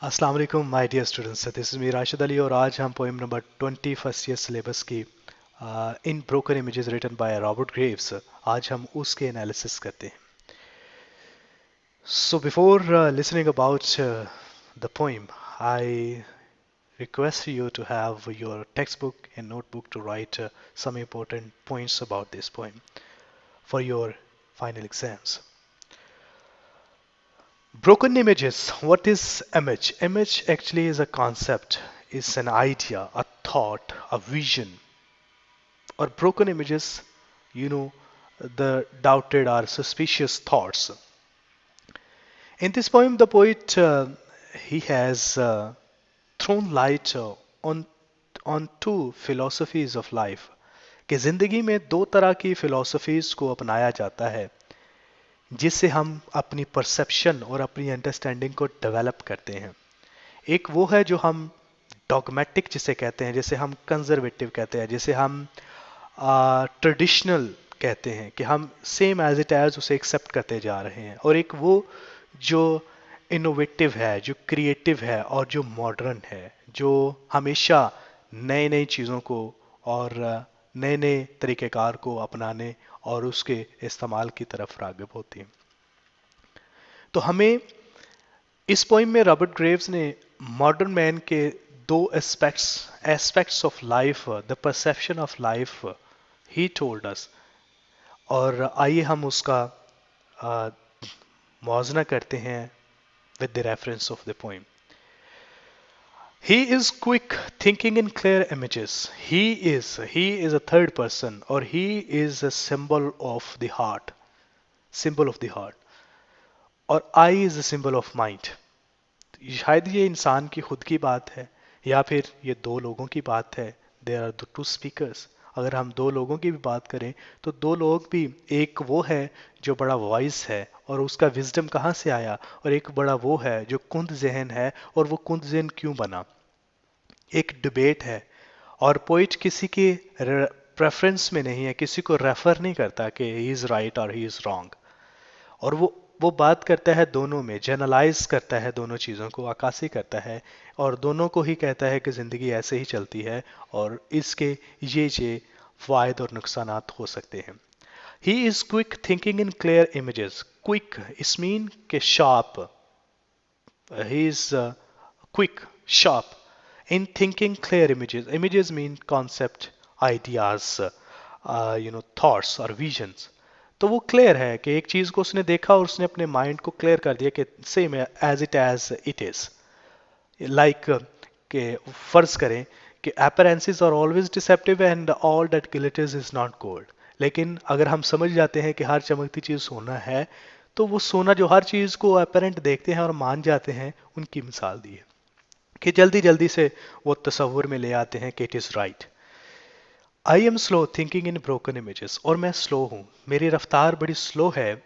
अस्सलाम वालेकुम my dear students, this is me Rashid Ali और आज हम poem number 20 first year syllabus की in broken images written by Robert Graves आज हम उसके एनालिसिस करते हैं. So before listening about the poem, I request you to have your textbook and notebook to write some important points about this poem for your final exams. Broken images. What is image? Image actually is a concept, is an idea, a thought, a vision. Or broken images, you know, the doubted or suspicious thoughts. In this poem, the poet he has thrown light on two philosophies of life. कि जिंदगी में दो तरह की philosophies को अपनाया जाता है जिससे हम अपनी परसेप्शन और अपनी अंडरस्टैंडिंग को डेवलप करते हैं. एक वो है जो हम डॉगमेटिक जिसे कहते हैं, जिसे हम कंजर्वेटिव कहते हैं, जिसे हम ट्रेडिशनल कहते हैं कि हम सेम एज इट एज उसे एक्सेप्ट करते जा रहे हैं. और एक वो जो इनोवेटिव है, जो क्रिएटिव है और जो मॉडर्न है, जो हमेशा नए नई चीज़ों को और नए नए तरीक़ेकार को अपनाने और उसके इस्तेमाल की तरफ राग़िब होती है. तो हमें इस पोइम में रॉबर्ट ग्रेव्स ने मॉडर्न मैन के दो aspects of life, the perception of life he told us. और आइए हम उसका मुआवजना करते हैं with the reference of the poem. He is quick thinking in clear images. He is a third person, or he is a symbol of the heart. Symbol of the heart. और I is a symbol of mind. शायद ये इंसान की खुद की बात है या फिर ये दो लोगों की बात है. There are the two speakers. अगर हम दो लोगों की भी बात करें तो दो लोग भी, एक वो है जो बड़ा वॉइस है और उसका विजडम कहाँ से आया, और एक बड़ा वो है जो कुंद जहन है और वो कुंद जहन क्यों बना. एक डिबेट है और पोइट किसी के प्रेफरेंस में नहीं है, किसी को रेफर नहीं करता कि ही इज़ राइट और ही इज़ रॉन्ग. और वो बात करता है दोनों में, जनरलाइज करता है दोनों चीज़ों को, अक्कासी करता है और दोनों को ही कहता है कि ज़िंदगी ऐसे ही चलती है और इसके ये फ़ायदे और नुकसानात हो सकते हैं. He is quick thinking in clear images. Quick इस मीन के sharp. He is quick sharp in thinking clear images. Images mean concept, ideas, thoughts or visions. तो वो क्लियर है कि एक चीज को उसने देखा और उसने अपने माइंड को क्लियर कर दिया कि same as it is. Like कि फर्ज करें कि appearances are always deceptive and all that glitters is not gold. लेकिन अगर हम समझ जाते हैं कि हर चमकती चीज सोना है, तो वो सोना जो हर चीज को अपेरेंट देखते हैं और मान जाते हैं, उनकी मिसाल दी है कि जल्दी जल्दी से वो तस्वुर में ले आते हैं कि it is right. I am slow thinking in broken images. और मैं स्लो हूँ, मेरी रफ्तार बड़ी स्लो है.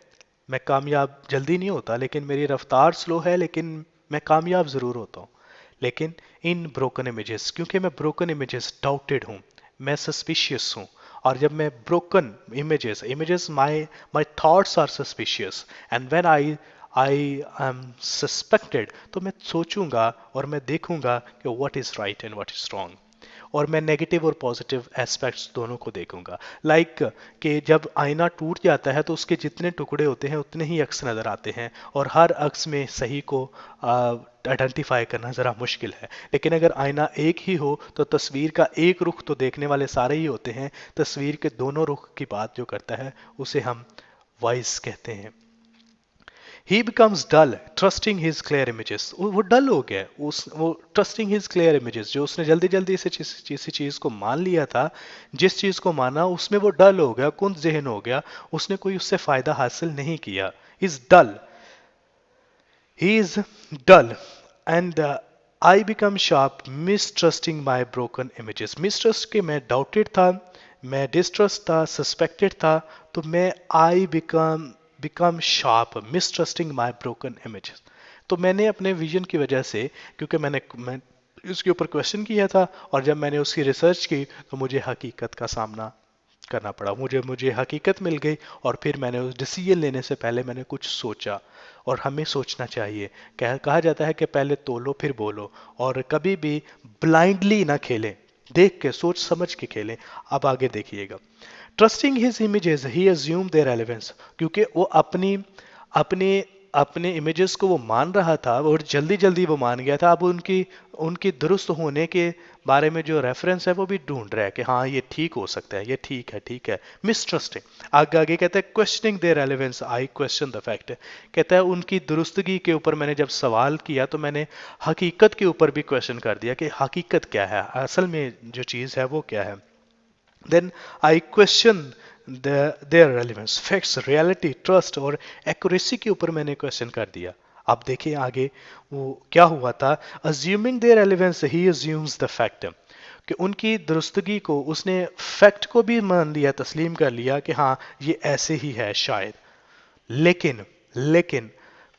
मैं कामयाब जल्दी नहीं होता, लेकिन मेरी रफ्तार स्लो है, लेकिन मैं कामयाब ज़रूर होता हूँ. लेकिन इन ब्रोकन इमेजेस, क्योंकि मैं ब्रोकन इमेजेस डाउटेड हूँ, मैं सस्पिशियस हूँ. और जब मैं broken images my thoughts are suspicious and when I am suspected, तो मैं सोचूंगा और मैं देखूंगा कि what is right and what is wrong. और मैं नेगेटिव और पॉजिटिव एस्पेक्ट्स दोनों को देखूंगा. लाइक कि जब आईना टूट जाता है तो उसके जितने टुकड़े होते हैं उतने ही अक्स नज़र आते हैं और हर अक्स में सही को आइडेंटिफाई करना ज़रा मुश्किल है. लेकिन अगर आईना एक ही हो तो तस्वीर का एक रुख तो देखने वाले सारे ही होते हैं. तस्वीर के दोनों रुख की बात जो करता है उसे हम वॉइस कहते हैं. He becomes dull trusting his clear images. वो डल हो गया, वो ट्रस्टिंग हिज क्लियर इमेजेस, जो उसने जल्दी जल्दी से किसी चीज़ को मान लिया था, जिस चीज़ को माना उसमें वो डल हो गया, कुंद जहन हो गया, उसने कोई उससे फ़ायदा हासिल नहीं किया. Is dull, he is dull and I become sharp mistrusting my broken images. Mistrust के मैं डाउटेड था, मैं डिस्ट्रस्ट था, सस्पेक्टेड था, तो मैं I become sharp mistrusting my broken images. तो मैंने अपने विजन की वजह से, क्योंकि मैं इसके ऊपर क्वेश्चन किया था और जब मैंने उसकी रिसर्च की तो मुझे हकीकत का सामना करना पड़ा, मुझे मुझे हकीकत मिल गई। और फिर मैंने उस डिसीजन लेने से पहले मैंने कुछ सोचा। और हमें सोचना चाहिए, कहा जाता है कि पहले तोलो फिर बोलो। और कभी भी ब्लाइंडली ना खेलें, देख के सोच समझ के खेलें। अब आगे देखिएगा। Trusting his images he assume their relevance, क्योंकि वो अपनी अपने अपने इमेजेस को वो मान रहा था और जल्दी जल्दी वो मान गया था। अब उनकी उनकी दुरुस्त होने के बारे में जो रेफरेंस है वो भी ढूंढ रहा है कि हाँ ये ठीक हो सकता है, ये ठीक है, ठीक है। मिसट्रस्टिंग, आगे आगे कहता है questioning their relevance I question the fact. कहता है उनकी दुरुस्तगी के ऊपर मैंने जब सवाल किया तो मैंने हकीकत के ऊपर भी क्वेश्चन कर दिया कि हकीकत क्या है, असल में जो चीज़ है वो क्या है। Then I question their relevance, facts, reality, trust और accuracy के ऊपर मैंने क्वेश्चन कर दिया। अब देखिए आगे वो क्या हुआ था। assuming their relevance he assumes the fact, कि उनकी दुरुस्तगी को उसने फैक्ट को भी मान लिया, तस्लीम कर लिया कि हाँ ये ऐसे ही है शायद। लेकिन लेकिन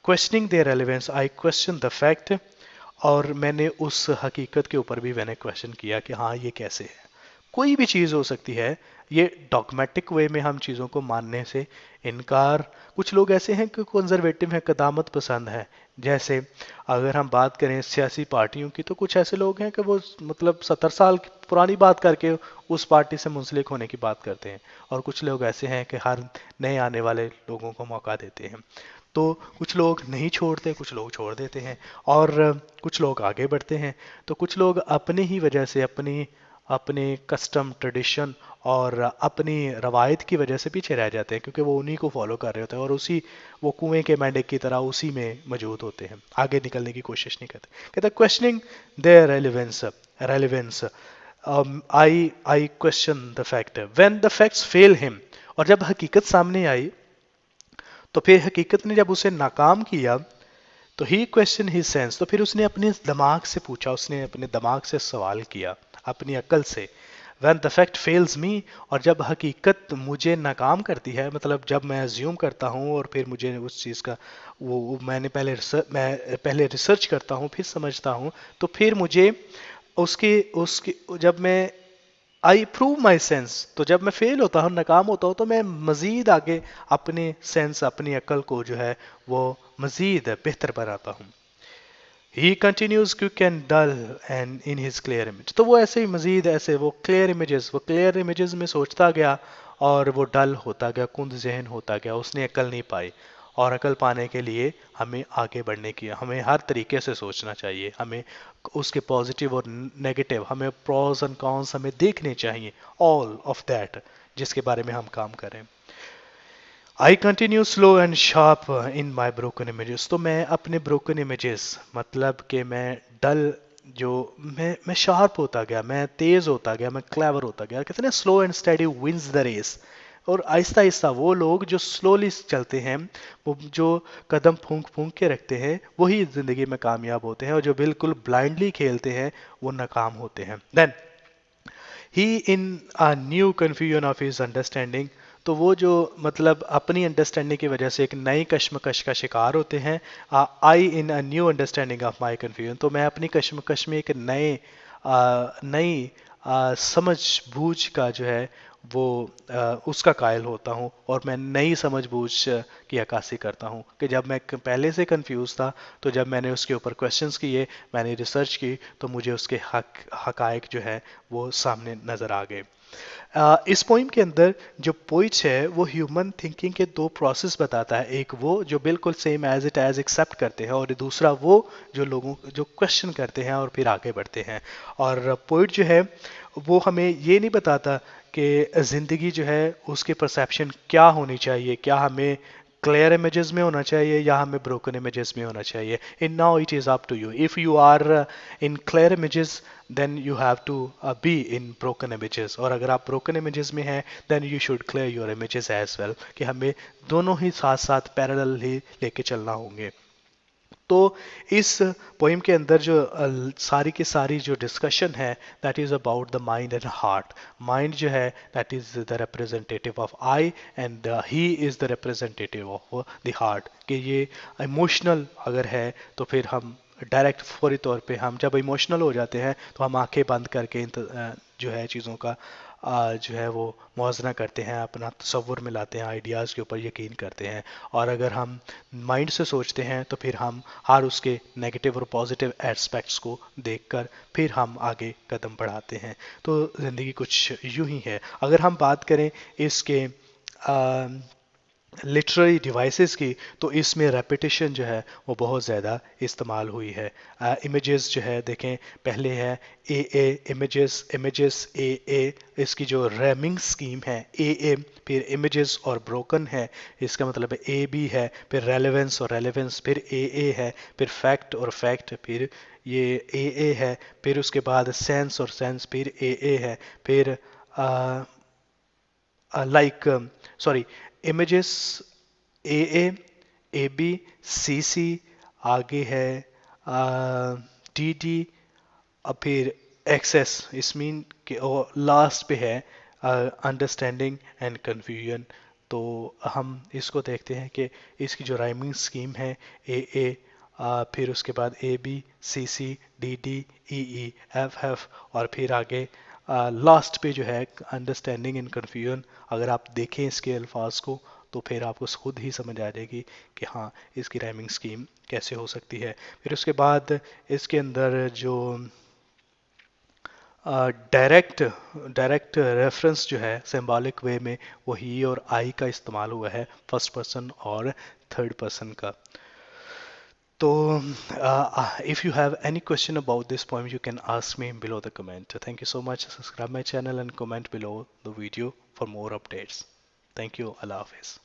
questioning their relevance I question the fact, और मैंने उस हकीकत के ऊपर भी मैंने क्वेश्चन किया कि हाँ ये कैसे है। कोई भी चीज़ हो सकती है, ये डॉगमेटिक वे में हम चीज़ों को मानने से इनकार। कुछ लोग ऐसे हैं कि कंजर्वेटिव हैं, कदामत पसंद है। जैसे अगर हम बात करें सियासी पार्टियों की, तो कुछ ऐसे लोग हैं कि वो मतलब 70 साल पुरानी बात करके उस पार्टी से मुंसलिक होने की बात करते हैं। और कुछ लोग ऐसे हैं कि हर नए आने वाले लोगों को मौका देते हैं। तो कुछ लोग नहीं छोड़ते, कुछ लोग छोड़ देते हैं, और कुछ लोग आगे बढ़ते हैं। तो कुछ लोग अपने ही वजह से अपनी अपने कस्टम ट्रेडिशन और अपनी रवायत की वजह से पीछे रह जाते हैं, क्योंकि वो उन्हीं को फॉलो कर रहे होते हैं और उसी वो कुएं के मेंढक की तरह उसी में मौजूद होते हैं, आगे निकलने की कोशिश नहीं करते। कहते questioning their relevance relevance I question the fact when the facts fail him. और जब हकीकत सामने आई तो फिर हकीकत ने जब उसे नाकाम किया तो ही क्वेश्चन हिज सेंस, तो फिर उसने अपने दिमाग से पूछा, उसने अपने दिमाग से सवाल किया, अपनी अकल से। व्हेन द फैक्ट फेल्स मी, और जब हकीकत मुझे नाकाम करती है, मतलब जब मैं अज्यूम करता हूँ और फिर मुझे उस चीज़ का मैंने मैं पहले रिसर्च करता हूँ फिर समझता हूँ, तो फिर मुझे उसके उसके जब मैं आई प्रूव माई सेंस, तो जब मैं फेल होता हूँ, नाकाम होता हूँ, तो मैं मज़ीद आगे अपने सेंस, अपनी अकल को जो है वो मज़ीद बेहतर बनाता हूँ। He continues quick and dull and in his clear image, तो वो ऐसे ही मज़ीद ऐसे वो क्लियर इमेजेस में सोचता गया और वो डल होता गया, कुंद जहन होता गया, उसने अकल नहीं पाई। और अकल पाने के लिए हमें आगे बढ़ने की, हमें हर तरीके से सोचना चाहिए, हमें उसके पॉजिटिव और नेगेटिव, हमें प्रोज एंड कॉन्स हमें देखने चाहिए, ऑल ऑफ दैट जिसके बारे में हम काम करें। I continue slow and sharp in my broken images, तो मैं अपने ब्रोकन इमेजेस मतलब कि मैं डल जो मैं शार्प होता गया, मैं तेज होता गया, मैं क्लेवर होता गया। कहते हैं ना slow and steady wins the race. और आहिस्ता आहिस्ता वो लोग जो स्लोली चलते हैं, वो जो कदम फूंक फूंक के रखते हैं, वही जिंदगी में कामयाब होते हैं, और जो बिल्कुल ब्लाइंडली खेलते हैं वो नाकाम होते हैं। Then he in a new confusion of his understanding, तो वो जो मतलब अपनी अंडरस्टैंडिंग की वजह से एक नई कश्मकश का शिकार होते हैं। I in a new understanding of my confusion, तो मैं अपनी कश्मकश में एक नई समझ बूझ का जो है वो उसका कायल होता हूँ, और मैं नई समझ बूझ की अक्कासी करता हूँ। कि जब मैं पहले से कंफ्यूज था, तो जब मैंने उसके ऊपर क्वेश्चंस किए, मैंने रिसर्च की, तो मुझे उसके हकायक जो है वो सामने नज़र आ गए। इस पोइम के अंदर जो पोइट है वो ह्यूमन थिंकिंग के दो प्रोसेस बताता है। एक वो जो बिल्कुल same as it as accept करते हैं, और दूसरा वो जो लोगों जो क्वेश्चन करते हैं और फिर आगे बढ़ते हैं। और पोइट जो है वो हमें ये नहीं बताता कि ज़िंदगी जो है उसकी परसेप्शन क्या होनी चाहिए, क्या हमें क्लियर इमेजेस में होना चाहिए या हमें ब्रोकन इमेजेस में होना चाहिए। In now it is up to you, if you are in clear images then you have to be in broken images, और अगर आप ब्रोकन इमेजेस में हैं then you should clear your images as well, कि हमें दोनों ही साथ साथ पैरेलल ही लेके चलना होंगे। तो इस पोइम के अंदर जो सारी की सारी जो डिस्कशन है that is about the mind and heart. Mind जो है that is the representative of I, and he is the representative of the heart. कि ये इमोशनल अगर है तो फिर हम डायरेक्ट फौरी तौर पे हम जब इमोशनल हो जाते हैं तो हम आंखें बंद करके जो है चीज़ों का जो है वो मुवज़ना करते हैं, अपना तसव्वुर में लाते हैं, आइडियाज़ के ऊपर यकीन करते हैं। और अगर हम माइंड से सोचते हैं तो फिर हम हर उसके नेगेटिव और पॉजिटिव एस्पेक्ट्स को देखकर फिर हम आगे कदम बढ़ाते हैं। तो ज़िंदगी कुछ यूं ही है। अगर हम बात करें इसके लिटरेरी डिवाइसेस की, तो इसमें रेपिटेशन जो है वो बहुत ज़्यादा इस्तेमाल हुई है। इमेजेस जो है देखें, पहले है ए इमेजेस, इमेजेस ए, इसकी जो रैमिंग स्कीम है ए, फिर इमेजेस और ब्रोकन है, इसका मतलब है ए बी है, फिर रेलेवेंस और रेलेवेंस, फिर ए है, फिर फैक्ट और फैक्ट, फिर ये ए है, फिर उसके बाद सेंस और सेंस, फिर ए है, फिर like sorry images A B C, आगे है डी डी, अब फिर एक्सेस, इस मीन के और लास्ट पे है अंडरस्टैंडिंग एंड कन्फ्यूजन। तो हम इसको देखते हैं कि इसकी जो राइमिंग स्कीम है ए, फिर उसके बाद A B C D D E F F, और फिर आगे लास्ट पे जो है अंडरस्टैंडिंग एंड कन्फ्यूजन। अगर आप देखें इसके अल्फाज को तो फिर आपको खुद ही समझ आ जाएगी कि हाँ इसकी राइमिंग स्कीम कैसे हो सकती है। फिर उसके बाद इसके अंदर जो डायरेक्ट डायरेक्ट रेफरेंस जो है सिंबॉलिक वे में, वो ही और आई का इस्तेमाल हुआ है, फर्स्ट पर्सन और थर्ड पर्सन का। तो if you have any question about this poem, you can ask me below the comment. Thank you so much. Subscribe my channel and comment below the video for more updates. Thank you. Allah Hafiz.